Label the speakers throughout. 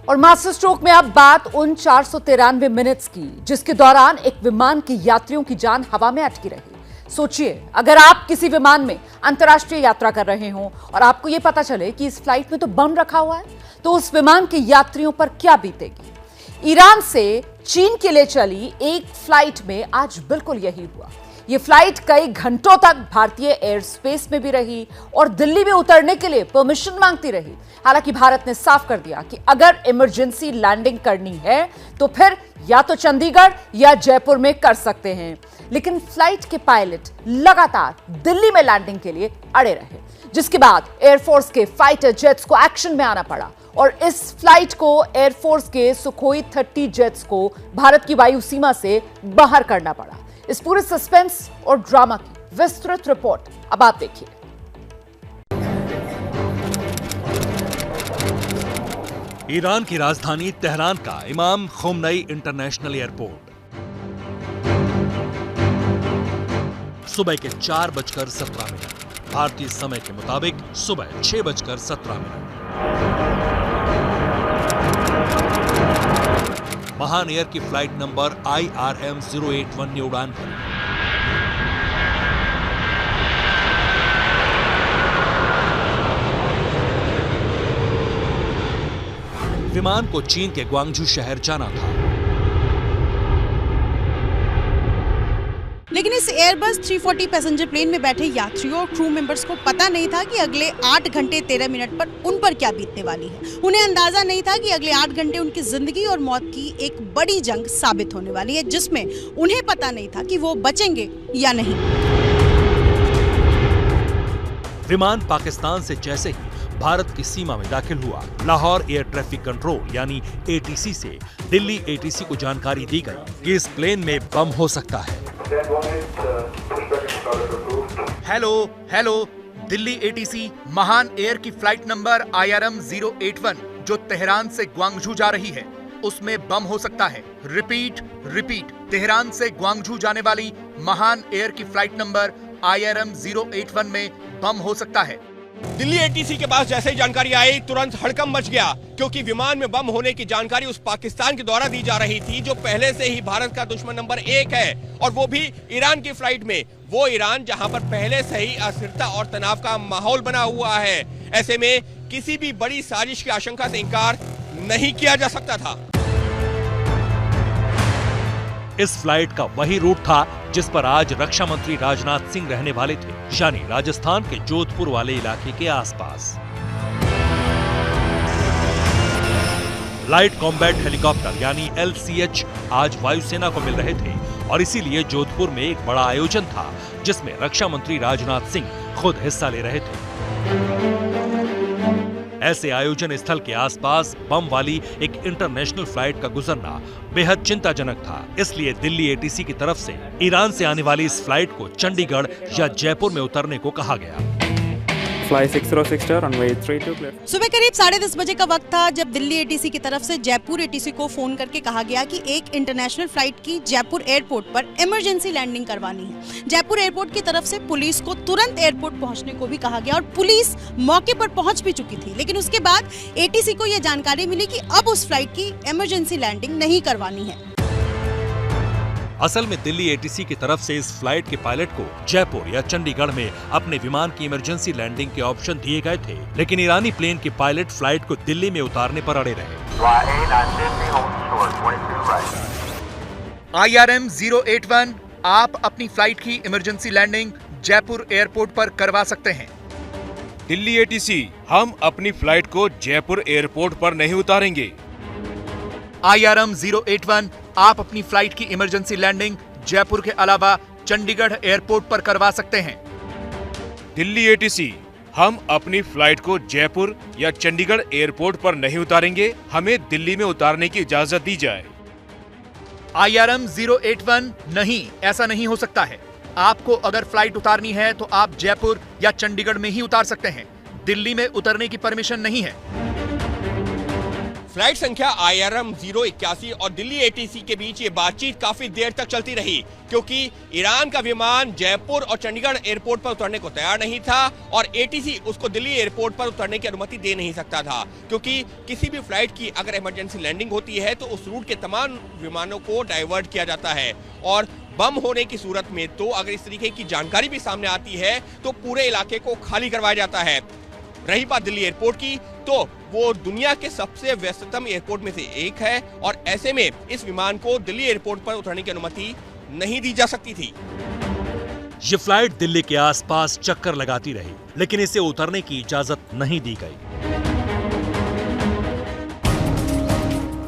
Speaker 1: और master stroke में अब बात उन 493 मिनट्स की जिसके दौरान एक विमान के यात्रियों की जान हवा में अटकी रही। सोचिए, अगर आप किसी विमान में अंतर्राष्ट्रीय यात्रा कर रहे हो और आपको यह पता चले कि इस फ्लाइट में तो बम रखा हुआ है, तो उस विमान के यात्रियों पर क्या बीतेगी। ईरान से चीन के लिए चली एक फ्लाइट में आज बिल्कुल यही हुआ। यह फ्लाइट कई घंटों तक भारतीय एयर स्पेस में भी रही और दिल्ली में उतरने के लिए परमिशन मांगती रही। हालांकि भारत ने साफ कर दिया कि अगर इमरजेंसी लैंडिंग करनी है तो फिर या तो चंडीगढ़ या जयपुर में कर सकते हैं। लेकिन फ्लाइट के पायलट लगातार दिल्ली में लैंडिंग के लिए अड़े रहे, जिसके बाद एयरफोर्स के फाइटर जेट्स को एक्शन में आना पड़ा और इस फ्लाइट को एयरफोर्स के सुखोई 30 जेट्स को भारत की वायु सीमा से बाहर करना पड़ा। इस पूरे सस्पेंस और ड्रामा की विस्तृत रिपोर्ट अब आप देखिए।
Speaker 2: ईरान की राजधानी तेहरान का इमाम खोमनई इंटरनेशनल एयरपोर्ट सुबह के 4:17 भारतीय समय के मुताबिक सुबह 6:17 महान एयर की फ्लाइट नंबर IRM 081 ने उड़ान भरी। विमान को चीन के ग्वांगझू शहर जाना था।
Speaker 3: लेकिन इस एयरबस 340 पैसेंजर प्लेन में बैठे यात्रियों और क्रू मेंबर्स को पता नहीं था कि अगले 8 घंटे 13 मिनट पर उन पर क्या बीतने वाली है। उन्हें अंदाजा नहीं था कि अगले 8 घंटे उनकी जिंदगी और मौत की एक बड़ी जंग साबित होने वाली है, जिसमें उन्हें पता नहीं था कि वो बचेंगे या नहीं।
Speaker 2: विमान पाकिस्तान से जैसे ही भारत की सीमा में दाखिल हुआ, लाहौर एयर ट्रैफिक कंट्रोल यानी ATC से दिल्ली ATC को जानकारी दी गई कि इस प्लेन में बम हो सकता है।
Speaker 4: हेलो, दिल्ली ATC महान एयर की फ्लाइट नंबर IRM 081 जो तेहरान से ग्वांगझू जा रही है, उसमें बम हो सकता है। रिपीट, तेहरान से ग्वांगझू जाने वाली महान एयर की फ्लाइट नंबर IRM 081 में बम हो सकता है।
Speaker 5: दिल्ली ATC के पास जैसे ही जानकारी आई, तुरंत हड़कंप मच गया, क्योंकि विमान में बम होने की जानकारी उस पाकिस्तान के द्वारा दी जा रही थी जो पहले से ही भारत का दुश्मन नंबर 1 है, और वो भी ईरान की फ्लाइट में। वो ईरान जहां पर पहले से ही अस्थिरता और तनाव का माहौल बना हुआ है। ऐसे में किसी भी बड़ी साजिश की आशंका से इनकार नहीं किया जा सकता था।
Speaker 2: इस फ्लाइट का वही रूट था जिस पर आज रक्षा मंत्री राजनाथ सिंह रहने वाले थे, यानी राजस्थान के जोधपुर वाले इलाके के आसपास। लाइट कॉम्बैट हेलीकॉप्टर यानी LCH आज वायुसेना को मिल रहे थे और इसीलिए जोधपुर में एक बड़ा आयोजन था जिसमें रक्षा मंत्री राजनाथ सिंह खुद हिस्सा ले रहे थे। ऐसे आयोजन स्थल के आसपास बम वाली एक इंटरनेशनल फ्लाइट का गुजरना बेहद चिंताजनक था। इसलिए दिल्ली ATC की तरफ से ईरान से आने वाली इस फ्लाइट को चंडीगढ़ या जयपुर में उतरने को कहा गया।
Speaker 3: सुबह करीब 10:30 बजे का वक्त था जब दिल्ली ATC की तरफ से जयपुर ATC को फोन करके कहा गया कि एक इंटरनेशनल फ्लाइट की जयपुर एयरपोर्ट पर इमरजेंसी लैंडिंग करवानी है। जयपुर एयरपोर्ट की तरफ से पुलिस को तुरंत एयरपोर्ट पहुंचने को भी कहा गया और पुलिस मौके पर पहुंच भी चुकी थी। लेकिन उसके बाद ATC को यह जानकारी मिली कि अब उस फ्लाइट की इमरजेंसी लैंडिंग नहीं करवानी है।
Speaker 2: असल में दिल्ली ATC की तरफ से इस फ्लाइट के पायलट को जयपुर या चंडीगढ़ में अपने विमान की इमरजेंसी लैंडिंग के ऑप्शन दिए गए थे, लेकिन ईरानी प्लेन के पायलट फ्लाइट को दिल्ली में उतारने पर अड़े रहे।
Speaker 4: IRM 081 आप अपनी फ्लाइट की इमरजेंसी लैंडिंग जयपुर एयरपोर्ट पर करवा सकते हैं।
Speaker 5: दिल्ली ATC हम अपनी फ्लाइट को जयपुर एयरपोर्ट पर नहीं उतारेंगे।
Speaker 4: IRM 081 आप अपनी फ्लाइट की इमरजेंसी लैंडिंग जयपुर के अलावा चंडीगढ़ एयरपोर्ट पर करवा सकते हैं।
Speaker 5: दिल्ली ATC हम अपनी फ्लाइट को जयपुर या चंडीगढ़ एयरपोर्ट पर नहीं उतारेंगे, हमें दिल्ली में उतारने की इजाजत दी जाए।
Speaker 4: IRM 081 नहीं, ऐसा नहीं हो सकता है। आपको अगर फ्लाइट उतारनी है तो आप जयपुर या चंडीगढ़ में ही उतार सकते हैं, दिल्ली में उतरने की परमिशन नहीं है।
Speaker 5: फ्लाइट संख्या IRM 081 और दिल्ली ATC के बीच ये बातचीत काफी देर तक चलती रही, क्योंकि ईरान का विमान जयपुर और चंडीगढ़ एयरपोर्ट पर उतरने को तैयार नहीं था और ATC उसको दिल्ली एयरपोर्ट पर उतरने की अनुमति दे नहीं सकता था, क्योंकि किसी भी फ्लाइट की अगर इमरजेंसी लैंडिंग होती है तो उस रूट के तमाम विमानों को डाइवर्ट किया जाता है और बम होने की सूरत में तो अगर इस तरीके की जानकारी भी सामने आती है तो पूरे इलाके को खाली करवाया जाता है। रही बात दिल्ली एयरपोर्ट की, तो वो दुनिया के सबसे व्यस्ततम एयरपोर्ट में से एक है और ऐसे में इस विमान को दिल्ली एयरपोर्ट पर उतरने की अनुमति नहीं दी जा सकती थी।
Speaker 2: ये फ्लाइट दिल्ली के आसपास चक्कर लगाती रही, लेकिन इसे उतरने की इजाजत नहीं दी गई।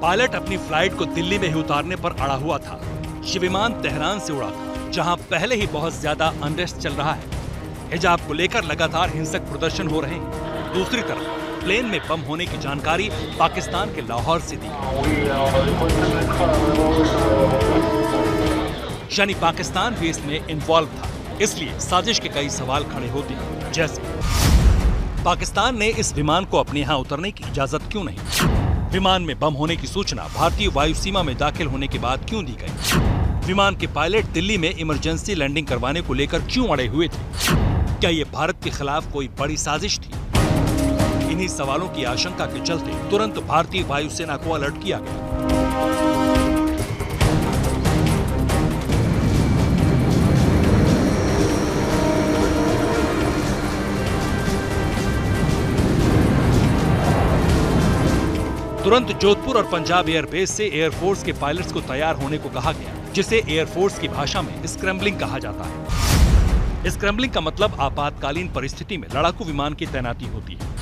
Speaker 2: पायलट अपनी फ्लाइट को दिल्ली में ही उतारने पर अड़ा हुआ था। ये विमान तेहरान से उड़ा था, जहां पहले ही बहुत ज्यादा अनरेस्ट चल रहा है। हिजाब को लेकर लगातार हिंसक प्रदर्शन हो रहे हैं। दूसरी तरफ प्लेन में बम होने की जानकारी पाकिस्तान के लाहौर से दी, यानी पाकिस्तान भी इसमें इन्वॉल्व था। इसलिए साजिश के कई सवाल खड़े होते हैं, जैसे पाकिस्तान ने इस विमान को अपने यहाँ उतरने की इजाजत क्यों नहीं? विमान में बम होने की सूचना भारतीय वायु सीमा में दाखिल होने के बाद क्यों दी गई? विमान के पायलट दिल्ली में इमरजेंसी लैंडिंग करवाने को लेकर क्यों अड़े हुए थे? क्या ये भारत के खिलाफ कोई बड़ी साजिश थी? इन्हीं सवालों की आशंका के चलते तुरंत भारतीय वायुसेना को अलर्ट किया गया। तुरंत जोधपुर और पंजाब एयरबेस से एयरफोर्स के पायलट्स को तैयार होने को कहा गया, जिसे एयरफोर्स की भाषा में स्क्रैम्बलिंग कहा जाता है। स्क्रैम्बलिंग का मतलब आपातकालीन परिस्थिति में लड़ाकू विमान की तैनाती होती है।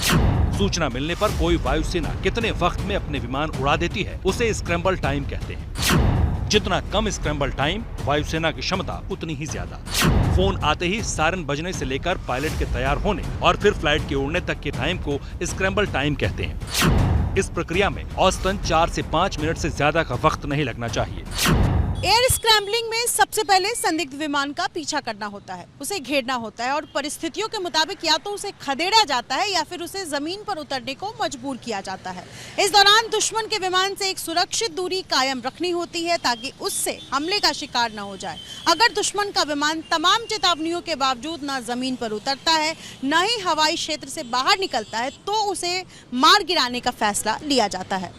Speaker 2: सूचना मिलने पर कोई वायुसेना कितने वक्त में अपने विमान उड़ा देती है, उसे स्क्रैम्बल टाइम कहते हैं। जितना कम स्क्रैम्बल टाइम, वायुसेना की क्षमता उतनी ही ज्यादा। फोन आते ही सायरन बजने से लेकर पायलट के तैयार होने और फिर फ्लाइट के उड़ने तक के टाइम को स्क्रैम्बल टाइम कहते हैं। इस प्रक्रिया में औसतन 4 से 5 मिनट से ज्यादा का वक्त नहीं लगना चाहिए।
Speaker 3: एयर स्क्रैम्बलिंग में सबसे पहले संदिग्ध विमान का पीछा करना होता है, उसे घेरना होता है और परिस्थितियों के मुताबिक या तो उसे खदेड़ा जाता है या फिर उसे जमीन पर उतरने को मजबूर किया जाता है। इस दौरान दुश्मन के विमान से एक सुरक्षित दूरी कायम रखनी होती है ताकि उससे हमले का शिकार न हो जाए। अगर दुश्मन का विमान तमाम चेतावनियों के बावजूद न जमीन पर उतरता है न ही हवाई क्षेत्र से बाहर निकलता है तो उसे मार गिराने का फैसला लिया जाता है।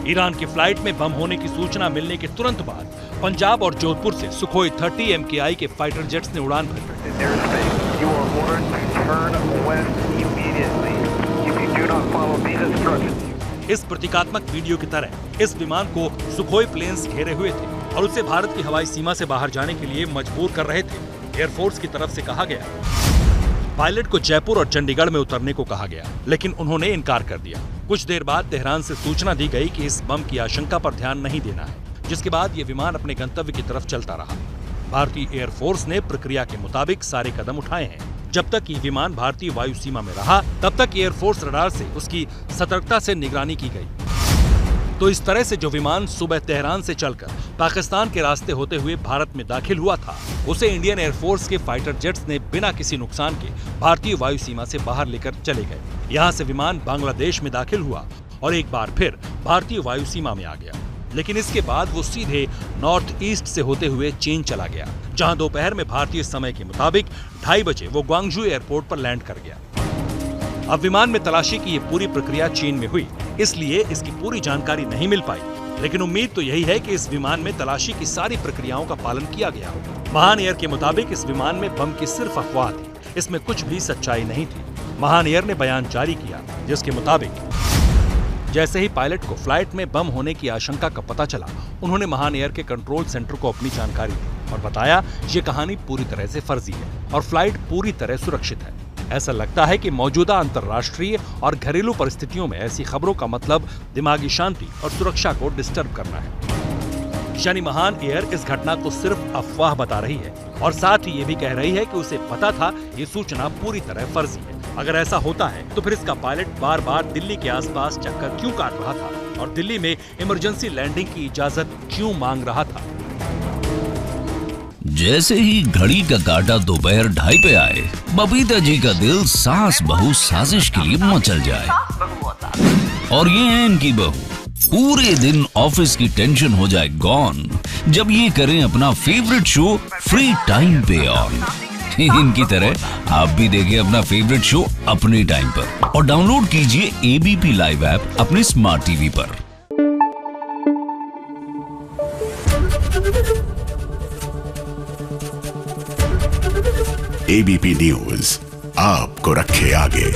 Speaker 2: ईरान की फ्लाइट में बम होने की सूचना मिलने के तुरंत बाद पंजाब और जोधपुर से सुखोई 30 MKI के फाइटर जेट्स ने उड़ान भरी। इस प्रतीकात्मक वीडियो की तरह इस विमान को सुखोई प्लेन्स घेरे हुए थे और उसे भारत की हवाई सीमा से बाहर जाने के लिए मजबूर कर रहे थे। एयरफोर्स की तरफ से कहा गया, पायलट को जयपुर और चंडीगढ़ में उतरने को कहा गया, लेकिन उन्होंने इनकार कर दिया। कुछ देर बाद तेहरान से सूचना दी गई कि इस बम की आशंका पर ध्यान नहीं देना है, जिसके बाद ये विमान अपने गंतव्य की तरफ चलता रहा। भारतीय एयरफोर्स ने प्रक्रिया के मुताबिक सारे कदम उठाए हैं। जब तक ये विमान भारतीय वायु सीमा में रहा, तब तक एयरफोर्स रडार से उसकी सतर्कता से निगरानी की गई। तो इस तरह से जो विमान सुबह तेहरान से चलकर पाकिस्तान के रास्ते होते हुए भारत में दाखिल हुआ था, उसे इंडियन एयरफोर्स के फाइटर जेट्स ने बिना किसी नुकसान के भारतीय वायु सीमा से बाहर लेकर चले गए। यहाँ से विमान बांग्लादेश में दाखिल हुआ और एक बार फिर भारतीय वायु सीमा में आ गया। लेकिन इसके बाद वो सीधे नॉर्थ ईस्ट से होते हुए चीन चला गया, जहाँ दोपहर में भारतीय समय के मुताबिक 2:30 बजे वो ग्वांगझू एयरपोर्ट पर लैंड कर गया। अब विमान में तलाशी की ये पूरी प्रक्रिया चीन में हुई, इसलिए इसकी पूरी जानकारी नहीं मिल पाई, लेकिन उम्मीद तो यही है कि इस विमान में तलाशी की सारी प्रक्रियाओं का पालन किया गया होगा। महान एयर के मुताबिक इस विमान में बम की सिर्फ अफवाह थी, इसमें कुछ भी सच्चाई नहीं थी। महान एयर ने बयान जारी किया, जिसके मुताबिक जैसे ही पायलट को फ्लाइट में बम होने की आशंका का पता चला, उन्होंने महान एयर के कंट्रोल सेंटर को अपनी जानकारी दी और बताया ये कहानी पूरी तरह से फर्जी है और फ्लाइट पूरी तरह सुरक्षित है। ऐसा लगता है कि मौजूदा अंतर्राष्ट्रीय और घरेलू परिस्थितियों में ऐसी खबरों का मतलब दिमागी शांति और सुरक्षा को डिस्टर्ब करना है। यानी महान एयर इस घटना को सिर्फ अफवाह बता रही है और साथ ही ये भी कह रही है कि उसे पता था ये सूचना पूरी तरह फर्जी है। अगर ऐसा होता है तो फिर इसका पायलट बार बार दिल्ली के आसपास चक्कर क्यों काट रहा था और दिल्ली में इमरजेंसी लैंडिंग की इजाजत क्यों मांग रहा था?
Speaker 6: जैसे ही घड़ी का काटा दोपहर 2:30 पे आए, बबीता जी का दिल सास बहू साजिश के लिए मचल जाए और ये है इनकी बहू, पूरे दिन ऑफिस की टेंशन हो जाए गॉन जब ये करें अपना फेवरेट शो फ्री टाइम पे ऑन। इनकी तरह आप भी देखें अपना फेवरेट शो अपने टाइम पर और डाउनलोड कीजिए एबीपी लाइव ऐप अपने स्मार्ट टीवी पर।
Speaker 7: एबीपी न्यूज आपको रखे आगे।